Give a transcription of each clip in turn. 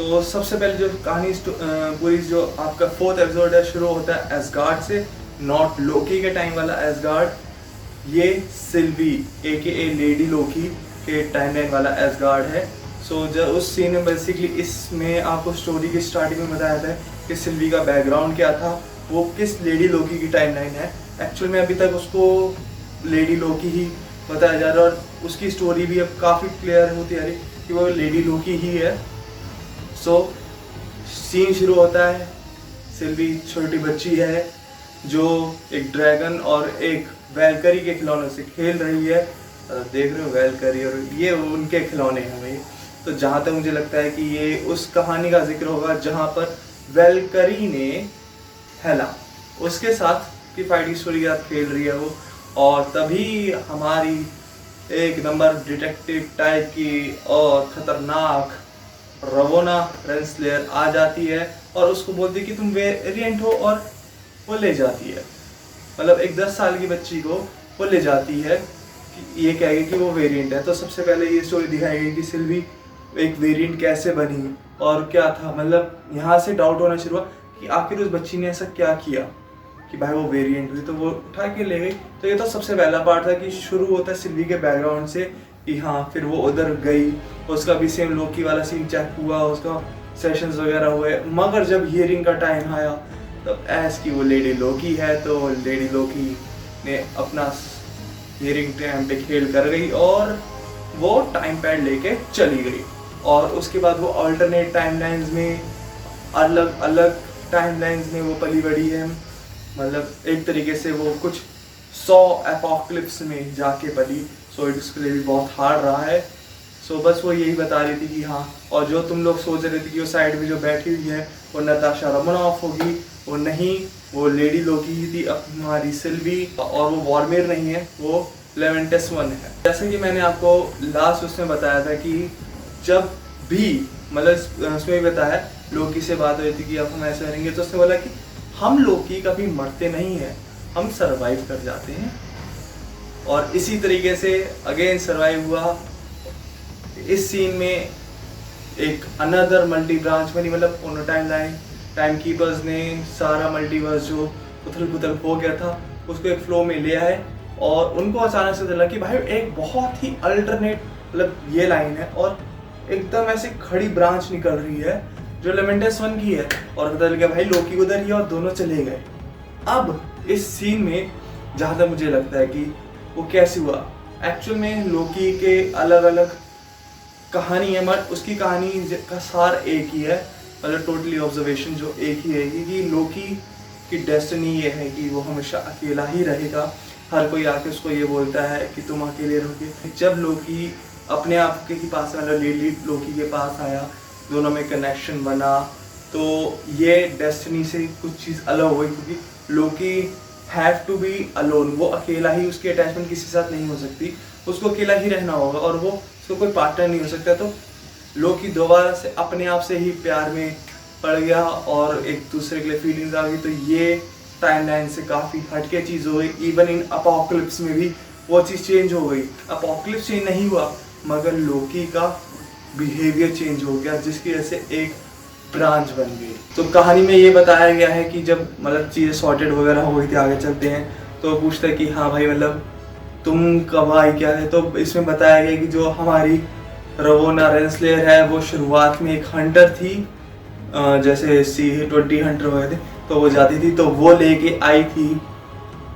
तो सबसे पहले जो कहानी पूरी जो आपका 4th एपिसोड है शुरू होता है एसगार्ड से, नॉट लोकी के टाइम वाला एसगार्ड। ये सिल्वी AKA लेडी लोकी के टाइमलाइन वाला एसगार्ड है। सो जब उस सीन में बेसिकली इसमें आपको स्टोरी की स्टार्टिंग में बताया था कि सिल्वी का बैकग्राउंड क्या था, वो किस लेडी लोकी की टाइमलाइन है। एक्चुअल में अभी तक उसको लेडी लोकी ही बताया जा रहा है और उसकी स्टोरी भी अब काफ़ी क्लियर होती आ रही कि वो लेडी लोकी ही है। सो सीन शुरू होता है, सिल्वी छोटी बच्ची है जो एक ड्रैगन और एक वैलकरी के खिलौने से खेल रही है। देख रहे हो वैलकरी और ये उनके खिलौने हैं भाई। तो जहाँ तक मुझे लगता है कि ये उस कहानी का जिक्र होगा जहाँ पर वैलकरी ने हेला उसके साथ की फाइटिंग स्टोरी के साथ खेल रही है वो, और तभी हमारी एक नंबर डिटेक्टिव टाइप की और खतरनाक रवोना रेंसलेयर आ जाती है और उसको बोलती है कि तुम वेरिएंट हो, और वो ले जाती है। मतलब एक 10 साल की बच्ची को वो ले जाती है कि ये कहेगी कि वो वेरिएंट है। तो सबसे पहले ये स्टोरी दिखाई गई कि सिल्वी एक वेरिएंट कैसे बनी और क्या था। मतलब यहाँ से डाउट होना शुरू हुआ कि आखिर उस बच्ची ने ऐसा क्या किया कि भाई वो वेरिएंट हुई, तो वो उठा के ले गई। तो ये तो सबसे पहला पार्ट था कि शुरू होता है सिल्वी के बैकग्राउंड से कि हाँ फिर वो उधर गई, उसका भी सेम लोकी वाला सीन चेक हुआ, उसका सेशंस वगैरह हुए। मगर जब हियरिंग का टाइम आया तब ऐस की वो लेडी लोकी है, तो लेडी लोकी ने अपना हियरिंग टाइम पे खेल कर गई और वो टाइम पैड लेके चली गई। और उसके बाद वो अल्टरनेट टाइमलाइंस में अलग अलग टाइमलाइंस में वो पली बड़ी है। मतलब एक तरीके से वो कुछ 100 एपोक्लिप्स में जाके पली। सो इसके लिए भी बहुत हार्ड रहा है। सो बस वो यही बता रही थी कि हाँ, और जो तुम लोग सोच रहे थे कि वो साइड में जो बैठी हुई है वो नताशा रोमानोफ होगी, वो नहीं, वो लेडी लोकी ही थी हमारी सिल्वी। और वो वॉर्मिर नहीं है, वो लेवेंटस वन है। जैसे कि मैंने आपको लास्ट उसमें बताया था कि जब भी मतलब उसमें भी बताया लोकी से बात हुई थी कि अब हम ऐसे करेंगे, तो उसने बोला कि हम लोकी कभी मरते नहीं हैं, हम सरवाइव कर जाते हैं। और इसी तरीके से अगेन सरवाइव हुआ। इस सीन में एक अनदर मल्टी ब्रांच बनी, मतलब उन टाइम कीपर्स ने सारा मल्टीवर्स जो उथल पुथल हो गया था उसको एक फ्लो में ले आए। और उनको अचानक से चला कि भाई एक बहुत ही अल्टरनेट मतलब ये लाइन है और एकदम ऐसे खड़ी ब्रांच निकल रही है जो लेवेंटस वन की है। और पता लगा भाई लोकी उधर ही और दोनों चले गए। अब इस सीन में जहाँ तक मुझे लगता है कि वो कैसे हुआ, एक्चुअल में लोकी के अलग अलग कहानी है बट उसकी कहानी का सार एक ही है। मतलब टोटली ऑब्जर्वेशन जो एक ही है कि लोकी की डेस्टिनी ये है कि वो हमेशा अकेला ही रहेगा। हर कोई आके उसको ये बोलता है कि तुम अकेले रहोगे। जब लोकी अपने आप के पास मतलब लेडी लोकी के पास आया, दोनों में कनेक्शन बना, तो ये डेस्टिनी से कुछ चीज़ अलग हुई क्योंकि लोकी हैव टू बी अलोन। वो अकेला ही, उसकी अटैचमेंट किसी के साथ नहीं हो सकती, उसको अकेला ही रहना होगा और वो उसको कोई पार्टनर नहीं हो सकता। तो लोकी दोबारा से अपने आप से ही प्यार में पड़ गया और एक दूसरे के लिए फीलिंग्स आ गई। तो ये टाइमलाइन से काफ़ी हटके चीज़ हो गई। इवन इन अपोक्लिप्स में भी वो चीज़ चेंज हो गई। अपोक्लिप्स चेंज नहीं हुआ मगर लोकी का बिहेवियर चेंज हो गया जिसकी वजह से एक ब्रांच बन गई। तो कहानी में ये बताया गया है कि जब मतलब चीज़ें सॉर्टेड वगैरह हो गई थी, आगे चलते हैं तो पूछते हैं कि हाँ भाई मतलब तुम कब आई क्या है। तो इसमें बताया गया कि जो हमारी रवोना रेंसलेयर है वो शुरुआत में एक हंटर थी, जैसे C20 हंटर हुए थे तो वो जाती थी, तो वो लेके आई थी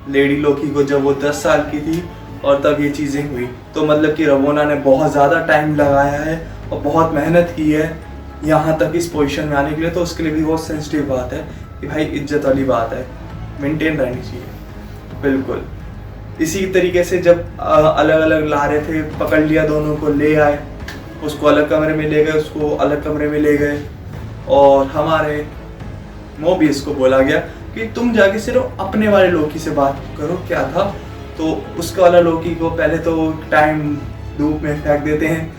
लेडी लोकी को जब वो 10 साल की थी और तब ये चीज़ें हुई। तो मतलब कि रवोना ने बहुत ज़्यादा टाइम लगाया है और बहुत मेहनत की है यहाँ तक इस पोजीशन में आने के लिए। तो उसके लिए भी बहुत सेंसिटिव बात है कि भाई इज्जत वाली बात है, मेंटेन रहनी चाहिए बिल्कुल। इसी तरीके से जब अलग अलग ला रहे थे, पकड़ लिया, दोनों को ले आए, उसको अलग कमरे में ले गए, उसको अलग कमरे में ले गए और हमारे मोबियस को बोला गया कि तुम जाके सिर्फ अपने वाले लोकी से बात करो क्या था। तो उसका वाला लोकी को पहले तो टाइम लूप में फेंक देते हैं,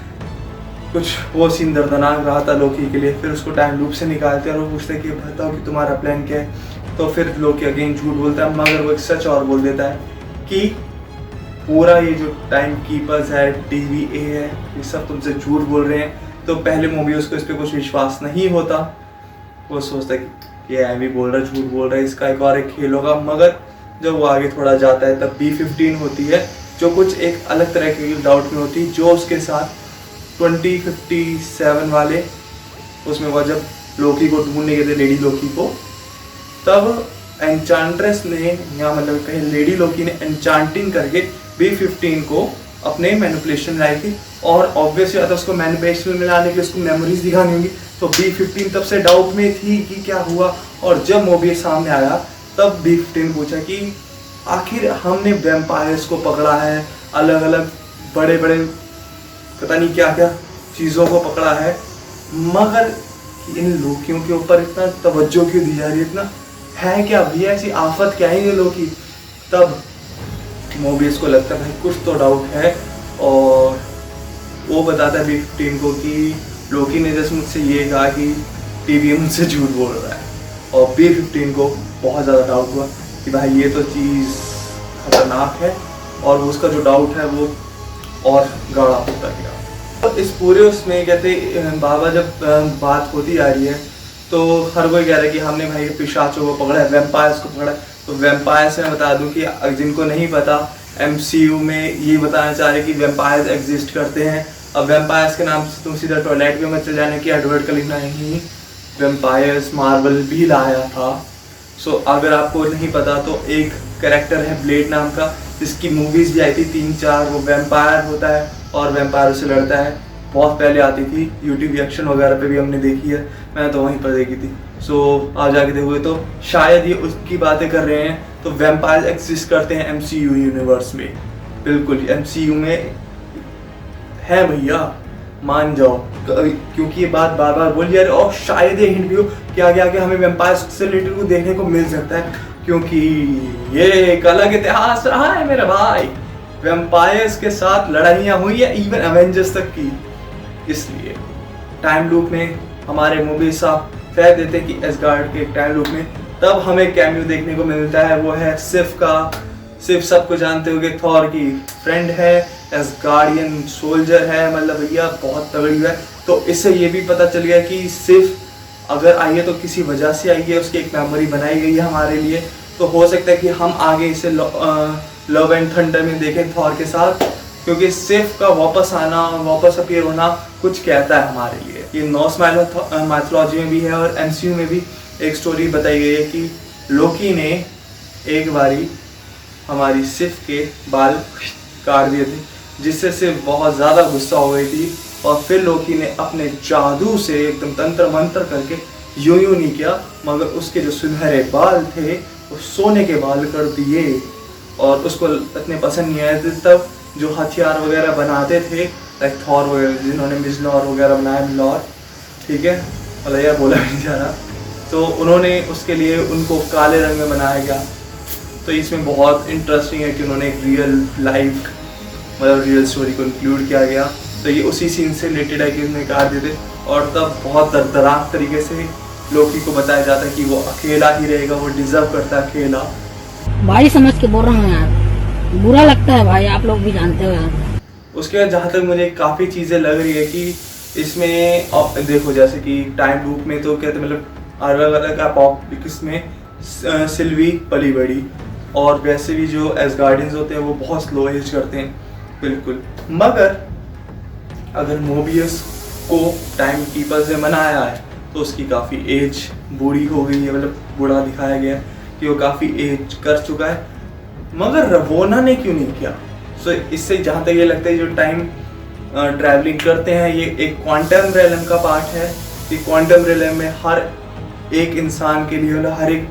कुछ वो सीन दर्दनाक रहा था लोकी के लिए। फिर उसको टाइम लूप से निकालते हैं और वो पूछते हैं कि बताओ कि तुम्हारा प्लान क्या है। तो फिर लोकी अगेन झूठ बोलता है मगर वो एक सच और बोल देता है कि पूरा ये जो टाइम कीपर्स है, TVA है, ये सब तुमसे झूठ बोल रहे हैं। तो पहले मोबियस को इस पर कुछ विश्वास नहीं होता, वो सोचता है कि ये भी बोल रहा है, झूठ बोल रहा है, इसका एक और एक खेल होगा। मगर जब वो आगे थोड़ा जाता है तब B15 होती है जो कुछ एक अलग तरह की डाउट में होती है, जो उसके साथ 2057 वाले उसमें वो जब लोकी को ढूंढने गए थे, लेडी लोकी को, तब एन्चांट्रेस ने या मतलब कहीं लेडी लोकी ने एन्चांटिंग करके B15 को अपने मैनिपुलेशन लाई थी। और ऑब्वियसली आता उसको मैनिपुलेशन में लाने के लिए उसको मेमोरीज दिखानी होंगी, तो B15 तब से डाउट में थी कि क्या हुआ। और जब मोबियस सामने आया तब B15 पूछा कि आखिर हमने वैम्पायर्स को पकड़ा है, अलग अलग बड़े बड़े पता नहीं क्या क्या चीज़ों को पकड़ा है, मगर इन लोकियों के ऊपर इतना तवज्जो क्यों दी जा रही है, इतना है क्या भैया, ऐसी आफत क्या है ये लोकी। तब मोबियस को लगता है भाई कुछ तो डाउट है, और वो बताता है B15 को कि लोकी ने जैसे मुझसे ये कहा कि टीवी मुझसे झूठ बोल रहा है। और B15 को बहुत ज़्यादा डाउट हुआ कि भाई ये तो चीज़ खतरनाक है, और उसका जो डाउट है वो और गाढ़ा होता गया। तो इस पूरे उसमें कहते बाबा जब बात होती आ रही है तो हर कोई कह रहा है कि हमने भाई पिशाचों को पकड़ा है, वैम्पायर्स को पकड़ा है। तो वैम्पायर्स मैं बता दूं कि जिनको नहीं पता, MCU में ये बताना चाह रहे कि वैम्पायर्स एग्जिस्ट करते हैं। अब वैम्पायर्स के नाम से तुम सीधा टॉयलेट में मत चले जाने की एडवर्ट का लिखना नहीं, वैम्पायर्स मार्वल भी लाया था। सो अगर आपको नहीं पता तो एक कैरेक्टर है ब्लेड नाम का, जिसकी मूवीज़ भी आई थी 3-4, वो वैम्पायर होता है और वैम्पायर से लड़ता है। बहुत पहले आती थी, यूट्यूब रिएक्शन वगैरह पे भी हमने देखी है, मैंने तो वहीं पर देखी थी। सो आप जाके देखोगे तो शायद ये उसकी बातें कर रहे हैं। तो वैम्पायर एग्जिस्ट करते हैं MCU यूनिवर्स में, बिल्कुल MCU में है भैया, मान जाओ, क्योंकि ये बात बार बार बोली जा रही है। और शायद ये हिंट भी हो कि आगे आगे हमें वैम्पायर्स से रिलेटेड को देखने को मिल सकता है, क्योंकि ये एक अलग इतिहास रहा है मेरे भाई। वैम्पायर्स के साथ लड़ाइयाँ हुई है इवन एवेंजर्स तक की। इसलिए टाइम लूप में हमारे मूवी साहब कह देते हैं कि एसगार्ड के टाइम लूप में तब हमें कैमियो देखने को मिलता है, वो है सिफ का। सिफ सबको जानते होंगे, थॉर की फ्रेंड है, एसगार्डियन सोल्जर है, मतलब भैया बहुत तगड़ी है। तो इससे ये भी पता चल गया कि सिर्फ अगर आई है तो किसी वजह से आई है, उसकी एक मेमोरी बनाई गई है हमारे लिए। तो हो सकता है कि हम आगे इसे लव एंड थंडर में देखें थॉर के साथ, क्योंकि सिर्फ का वापस आना, वापस अपीयर होना कुछ कहता है हमारे लिए। ये नॉर्स माइथोलॉजी में भी है और MCU में भी एक स्टोरी बताई गई है कि लोकी ने एक बारी हमारी सिर्फ के बाल काट दिए थे, जिससे सिर्फ बहुत ज़्यादा गुस्सा हो गई थी। और फिर लोकी ने अपने जादू से एकदम तंत्र मंत्र करके यूं नहीं किया, मगर उसके जो सुनहरे बाल थे वो सोने के बाल कर दिए। और उसको इतने पसंद नहीं आए थे। तब जो हथियार वगैरह बनाते थे, लाइक थॉर वगैरह, जिन्होंने मिजलॉर वगैरह बनाया, मिलॉर, ठीक है, मतलब यार बोला नहीं जा रहा, तो उन्होंने उसके लिए उनको काले रंग में बनाया गया। तो इसमें बहुत इंटरेस्टिंग है कि उन्होंने एक रियल स्टोरी को इंक्लूड किया गया। तो ये उसी सीन से रिलेटेड है कि उन्होंने काट दिए थे। और तब बहुत दर्दनाक तरीके से लोकी को बताया जाता है कि वो अकेला ही रहेगा, वो डिजर्व करता है अकेला। भाई समझ के बोल रहा हूँ यार, बुरा लगता है भाई, आप लोग भी जानते हो यार। उसके बाद जहाँ तक मुझे काफ़ी चीज़ें लग रही है कि इसमें देखो, जैसे कि टाइम लूप में तो कहते मतलब अलग अलग अपोकलिप्स में सिल्वी पली बड़ी, और वैसे भी जो एसगार्डियंस होते हैं वो बहुत स्लो एज करते हैं, बिल्कुल। मगर अगर मोबियस को टाइम कीपर से बनाया है तो उसकी काफ़ी एज बूढ़ी हो गई है, मतलब बूढ़ा दिखाया गया है कि वो काफ़ी एज कर चुका है। मगर रवोना ने क्यों नहीं किया? सो इससे जहाँ तक ये लगता है जो टाइम ट्रैवलिंग करते हैं, ये एक क्वांटम रियलम का पार्ट है। कि क्वांटम रियलम में हर एक इंसान के लिए, मतलब हर एक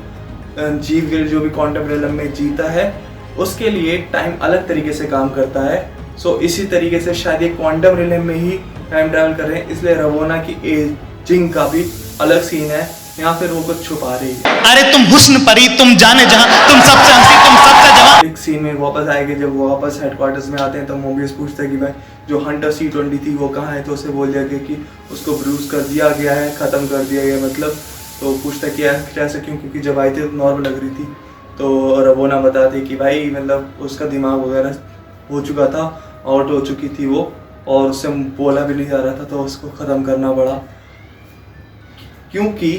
जीव के लिए जो भी क्वांटम रियलम में जीता है, उसके लिए टाइम अलग तरीके से काम करता है। सो इसी तरीके से शायद ये क्वांटम रियलम में ही टाइम ट्रैवल कर रहे हैं, इसलिए रवोना की एजिंग का भी अलग सीन है, या फिर वो कुछ छुपा रही है। अरे तुम हुस्न परी, तुम जाने जहां, तुम सबसे हंसी, तुम सबसे जवान। एक सीन में वापस आएंगे, जब वो वापस हेडक्वार्टर्स में आते हैं तो मोबियस पूछता है कि भाई जो हंटर C-20 थी वो कहाँ है, तो उसे बोल दिया गया कि उसको ब्रूज कर दिया गया है, ख़त्म कर दिया गया, मतलब। तो पूछता है कि ऐसा क्यों, क्योंकि जब आई थी नॉर्मल लग रही थी। तो रवोना बताती कि भाई मतलब उसका दिमाग वगैरह हो चुका था, आउट हो चुकी थी वो, और उससे बोला भी नहीं जा रहा था, तो उसको ख़त्म करना पड़ा। क्योंकि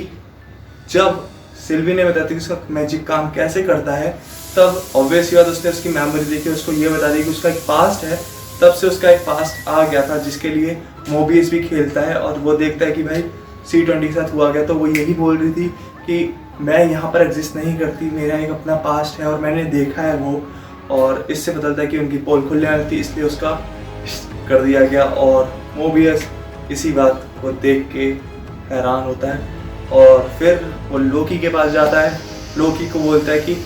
जब सिल्वी ने बताया कि उसका मैजिक काम कैसे करता है, तब ऑब्वियसली बात उसने उसकी मेमोरी देखी, उसको ये बता दी कि उसका एक पास्ट है। तब से उसका एक पास्ट आ गया था जिसके लिए मोबियस भी खेलता है, और वो देखता है कि भाई C20 के साथ हुआ गया। तो वो यही बोल रही थी कि मैं यहाँ पर एग्जिस्ट नहीं करती, मेरा एक अपना पास्ट है और मैंने देखा है वो। और इससे पता चलता है कि उनकी पोल खुलने वाली थी, इसलिए उसका कर दिया गया। और मोबियस इसी बात को देख के हैरान होता है, और फिर वो लोकी के पास जाता है। लोकी को बोलता है कि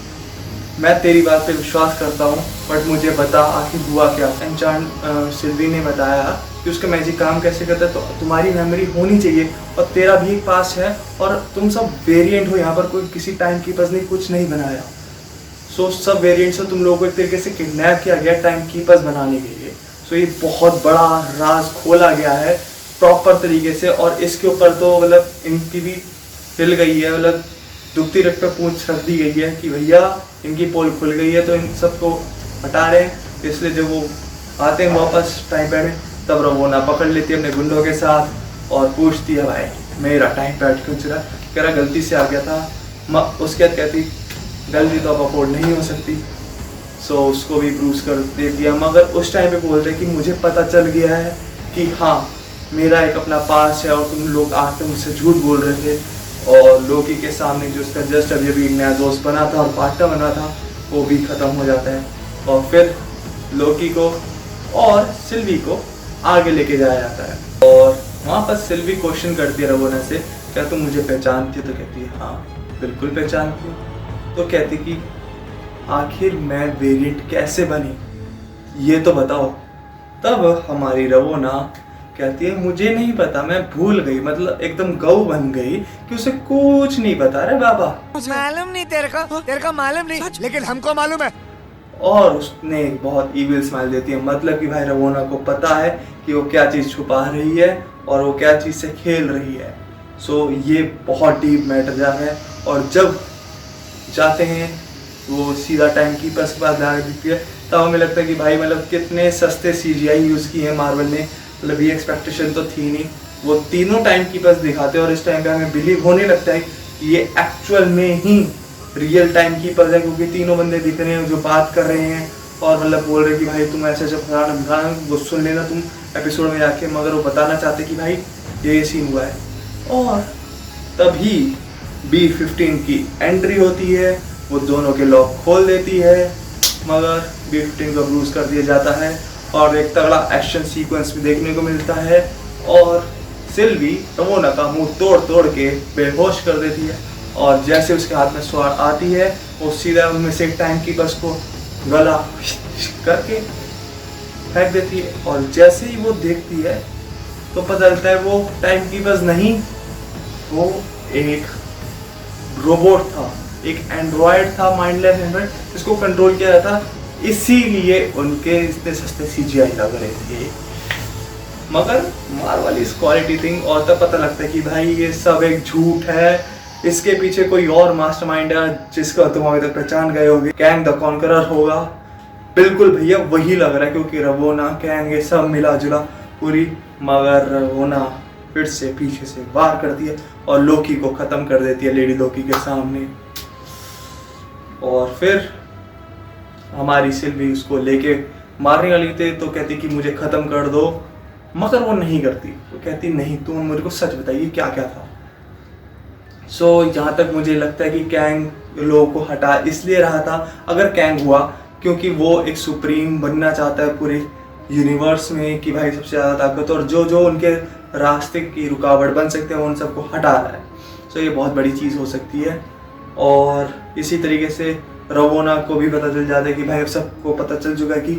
मैं तेरी बात पे विश्वास करता हूँ, बट मुझे बता आखिर हुआ क्या। एन्चांट सिल्वी ने बताया कि उसका मैजिक काम कैसे करता है, तो तुम्हारी मेमोरी होनी चाहिए और तेरा भी एक पास्ट है, और तुम सब वेरिएंट हो, यहाँ पर कोई किसी टाइम कीपर्स ने कुछ नहीं बनाया। सो सब वेरिएंट्स हो, तुम लोगों को एक तरीके से किडनैप किया गया टाइम कीपर्स बनाने के लिए। सो ये बहुत बड़ा राज खोला गया है प्रॉपर तरीके से, और इसके ऊपर तो मतलब इनकी भी हिल गई है, मतलब दुखती रख पे पूंछ रख दी गई है कि भैया इनकी पोल खुल गई है, तो इन सबको हटा रहे हैं। इसलिए जब वो आते हैं वापस टाइम पैड में, तब रवोना पकड़ लेती है अपने गुंडों के साथ और पूछती है भाई मेरा टाइम पैड क्यों चुरा। कह रहा गलती से आ गया था। उसके बाद कहती गलती तो अब अफोर्ड नहीं हो सकती। सो उसको भी ब्रूस कर दे दिया, मगर उस टाइम पे बोल रहे कि मुझे पता चल गया है कि हाँ मेरा एक अपना पास है, और तुम लोग आके मुझसे झूठ बोल रहे थे। और लोकी के सामने जो उसका जस्ट अभी अभी नया दोस्त बना था और पार्टनर बना था, वो भी ख़त्म हो जाता है। और फिर लोकी को और सिल्वी को आगे लेके जाया जाता है, और वहाँ पर सिल्वी क्वेश्चन करती है रवोना से, क्या तुम मुझे पहचानती हो? तो कहती है हाँ बिल्कुल पहचानती हूँ। तो कहती कि आखिर मैं वेरिएंट कैसे बनी, ये तो बताओ। तब हमारी रवोना कहती है मुझे नहीं पता, मैं भूल गई, मतलब एकदम गऊ बन गई कि उसे कुछ नहीं पता। रे बाबा मालूम नहीं तेरे को मालूम नहीं, लेकिन हमको मालूम है। और उसने एक बहुत ईविल स्माइल देती है, मतलब कि भाई रवोना को पता है कि वो क्या चीज़ छुपा रही है और वो क्या चीज़ से खेल रही है। सो ये बहुत डीप मैटर जा है। और जब जाते हैं वो सीधा टाइम कीपर्स के पास जाने दिखती है, तब हमें लगता है कि भाई मतलब कितने सस्ते CGI यूज़ किए हैं मार्वल ने, मतलब ये एक्सपेक्टेशन तो थी नहीं। वो तीनों टाइम कीपर्स दिखाते हैं और इस टाइम पे हमें बिलीव होने लगता है कि ये एक्चुअल में ही रियल टाइम कीपर्स हैं, क्योंकि तीनों बंदे दिख रहे हैं जो बात कर रहे हैं और मतलब बोल रहे कि भाई तुम ऐसे ऐसे फलाना वो सुन लेना तुम एपिसोड में जाके, मगर वो बताना चाहते कि भाई ये सीन हुआ है। और तभी B-15 की एंट्री होती है, वो दोनों के लॉक खोल देती है, मगर B-15 को ब्रूस कर दिया जाता है और एक तगड़ा एक्शन सीक्वेंस भी देखने को मिलता है। और सिल्वी रवोना का मुंह तोड़ तोड़ के बेहोश कर देती है, और जैसे उसके हाथ में स्वार आती है वो सीधा उनमें से टाइम कीपर्स को गला करके फेंक देती है। और जैसे ही वो देखती है तो पता चलता है वो टाइम कीपर्स नहीं, वो एक रोबोट था, एक एंड्रॉयड था, माइंडलेस एंड्रॉयड, जिसको कंट्रोल किया जाता, इसीलिए उनके इतने सस्ते CGI लग रहे थे। मगर मार्वल इज क्वालिटी थिंग, और तब पता लगता है कि भाई ये सब एक झूठ है, इसके पीछे कोई और मास्टरमाइंड है जिसका तुम अभी तक पहचान गए होगे, कैंग द कॉन्करर होगा। बिल्कुल भैया वही लग रहा है, क्योंकि रवोना कैंग ये सब मिला जुला पूरी, मगर रवोना फिर से पीछे से वार करती है और लोकी को खत्म कर देती है लेडी लोकी के सामने। और फिर हमारी सिल्वी उसको लेके मारने वाली थे, तो कहती कि मुझे खत्म कर दो, मगर वो नहीं करती। वो कहती नहीं तुम मेरे को सच बताइए क्या क्या था। सो जहाँ तक मुझे लगता है कि कैंग लोगों को हटा इसलिए रहा था, अगर कैंग हुआ क्योंकि वो एक सुप्रीम बनना चाहता है पूरे यूनिवर्स में कि भाई सबसे ज़्यादा ताकत, और जो जो उनके रास्ते की रुकावट बन सकते हैं वो उन सबको हटा रहा है। सो ये बहुत बड़ी चीज़ हो सकती है। और इसी तरीके से रवोना को भी पता चल जाता है कि भाई अब सबको पता चल चुका है कि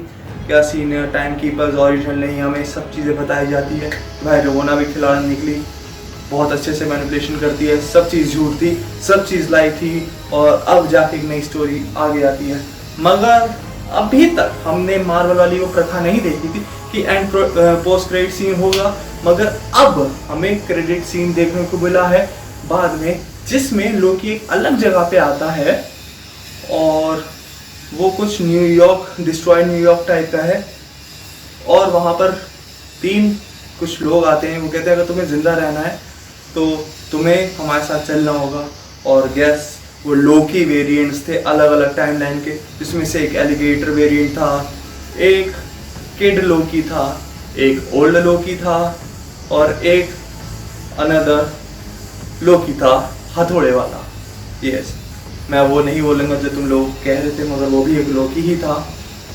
क्या सीन है, टाइम कीपर्स ओरिजिनल नहीं, हमें सब चीज़ें बताई जाती है। भाई रवोना भी खिलाड़ी निकली, बहुत अच्छे से मैनिपुलेशन करती है, सब चीज़ झूठ थी, सब चीज़ लाई थी, और अब जाके एक नई स्टोरी आगे आती है। मगर अभी तक हमने मार्वल वाली वो प्रथा नहीं देखी थी कि एंड पोस्ट क्रेडिट सीन होगा, मगर अब हमें क्रेडिट सीन देखने को मिला है बाद में, जिसमें लोकी एक अलग जगह पे आता है और वो कुछ न्यूयॉर्क, डिस्ट्रॉय न्यूयॉर्क टाइप का है, और वहाँ पर 3 कुछ लोग आते हैं, वो कहते हैं अगर तुम्हें जिंदा रहना है तो तुम्हें हमारे साथ चलना होगा। और गैस वो लोकी वेरिएंट्स थे अलग अलग टाइमलाइन के, जिसमें से एक एलिगेटर वेरिएंट था, एक किड लोकी था, एक ओल्ड लोकी था और एक अनदर लोकी था हथौड़े वाला। यस, मैं वो नहीं बोलूँगा जो तुम लोग कह रहे थे, मगर वो भी एक लोकी ही था।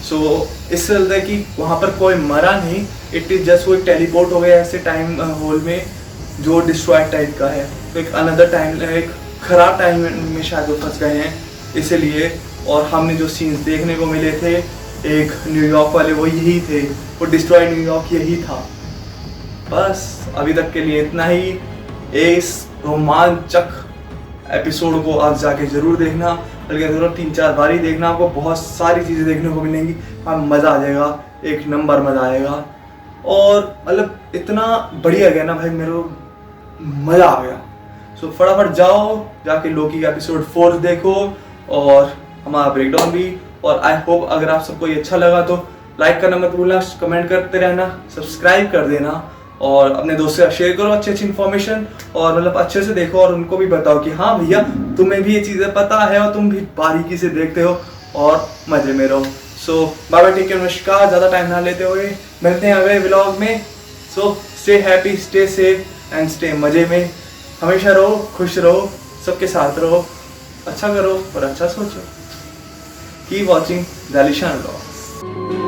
सो इससे लगता है कि वहाँ पर कोई मरा नहीं, इट इज़ जस्ट वो एक टेलीपोर्ट हो गया ऐसे टाइम होल में जो डिस्ट्रॉयड टाइप का है। तो एक अनदर टाइम, एक खराब टाइम में शायद वो फंस गए हैं इसलिए। और हमने जो सीन्स देखने को मिले थे एक न्यूयॉर्क वाले, वो यही थे, वो डिस्ट्रॉयड न्यूयॉर्क यही था। बस अभी तक के लिए इतना ही। इस रोमांचक एपिसोड को आप जाके ज़रूर देखना, बल्कि ज़रूर 3-4 बार ही देखना, आपको बहुत सारी चीज़ें देखने को मिलेंगी। हाँ, मज़ा आ जाएगा, एक नंबर मज़ा आएगा। और मतलब इतना बढ़िया गया ना भाई, मेरे को मज़ा आ गया। सो फटाफट जाओ, जाके लोकी का एपिसोड 4 देखो और हमारा ब्रेकडाउन भी। और आई होप अगर आप सबको ये अच्छा लगा तो लाइक करना मत भूलना, कमेंट करते रहना, सब्सक्राइब कर देना और अपने दोस्तों से शेयर करो अच्छी इन्फॉर्मेशन। और मतलब अच्छे से देखो और उनको भी बताओ कि हाँ भैया तुम्हें भी ये चीज़ें पता है और तुम भी बारीकी से देखते हो और मज़े में रहो। सो बाय बाय, टेक केयर, नमस्कार। ज़्यादा टाइम ना लेते हुए मिलते हैं अगले व्लॉग में। So stay happy, stay safe and stay मज़े में। हमेशा रहो, खुश रहो, सबके साथ रहो, अच्छा करो और अच्छा सोचो। कीप वॉचिंग द आलीशान व्लॉग्स।